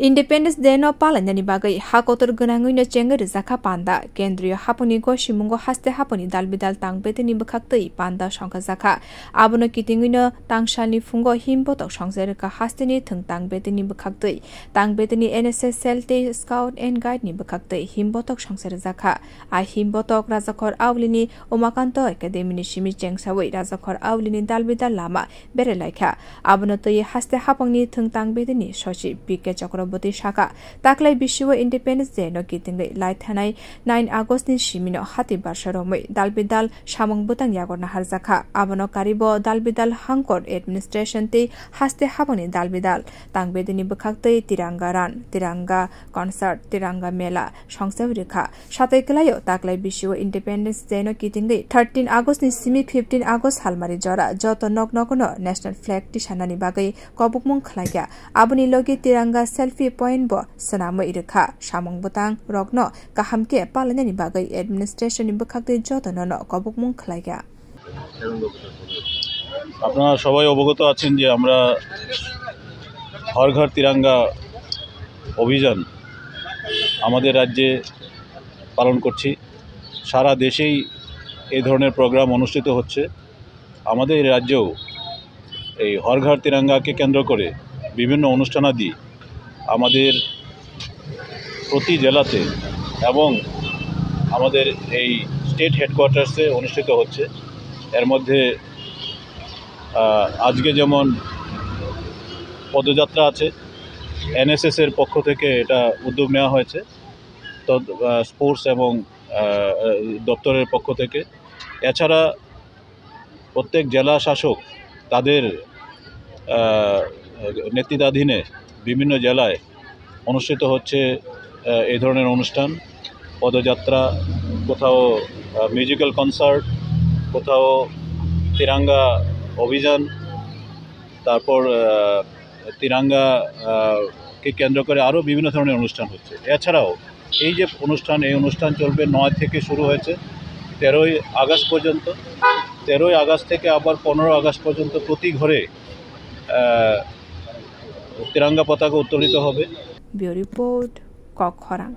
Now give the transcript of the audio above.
Independence Day no palanani bagai hakotor gonangui chengar zakha panda kendriyo haponi go shimungo haste haponi dalbidal tangbeteni bkhaktei panda shongka zakha abono kitingui no tangshani fungo himbotok shongzer ka hasteni thung tangbeteni bkhaktei tangbeteni NSS Selte Scout and Guide ni bkhaktei himbotok shongzer zakha a himbotok rajakhor awlini Umakanto Academy ni shimi chengsawei rajakhor awlini dalbidal lama berelaikha abono toi haste hapongni thung tangbeteni shoshi pike chakra boti shaka taklai bishiwo Independence Day no kitingai laithanai 9 August ni shimino hati barsharomoi dalbidal samong butang yagorna harjakha abono karibo dalbidal hangkor administration te haste haboni dalbidal tangbedini bkhaktei tiranga ran tiranga concert tiranga mela songsab rekha satai klayo taklai bishiwo Independence Day no kitingai 13 August ni simi 15 August halmari jora joto nok nokono national flag ti sanani bagai kobukmung khlaikya aboni logi tiranga selfie point bo sanamo irekha samong butang rokno kahamke palanani bagai administration ni bkhaktei jotono no kobukmung khlaikya আপনারা সবাই অবগত আছেন যে আমরা হর ঘর তিরঙ্গা অভিযান আমাদের রাজ্যে পালন করছি সারা দেশেই এই ধরনের প্রোগ্রাম অনুষ্ঠিত হচ্ছে আমাদের রাজ্যেও এই হর ঘর তিরঙ্গাকে কেন্দ্র করে বিভিন্ন অনুষ্ঠানাদি আমাদের প্রতি জেলাতে এবং আমাদের এই স্টেট হেডকোয়ার্টার্সে অনুষ্ঠিত হচ্ছে এর মধ্যে আজকে যেমন পদযাত্রা আছে এনএসএস এর পক্ষ থেকে এটা উদ্যোগ নেওয়া হয়েছে তো স্পোর্টস এবং দপ্তরের পক্ষ থেকে এছাড়া প্রত্যেক জেলা শাসক তাদের নেতৃত্বাধীনে বিভিন্ন জেলায় অনুষ্ঠিত হচ্ছে এই ধরনের অনুষ্ঠান পদযাত্রা কোথাও মিউজিক্যাল কনসার্ট কোথাও তিরঙ্গা অভিযান তারপর তিরঙ্গা কে কেন্দ্র করে আরও বিভিন্ন ধরনের অনুষ্ঠান হচ্ছে এছাড়াও এই যে অনুষ্ঠান এই অনুষ্ঠান চলবে 9 থেকে শুরু হয়েছে 13ই আগস্ট পর্যন্ত 13ই আগস্ট থেকে আবার 15 আগস্ট পর্যন্ত প্রতি ঘরে তিরঙ্গা পতাকা উত্তোলিত হবে বিউরো রিপোর্ট কখরা।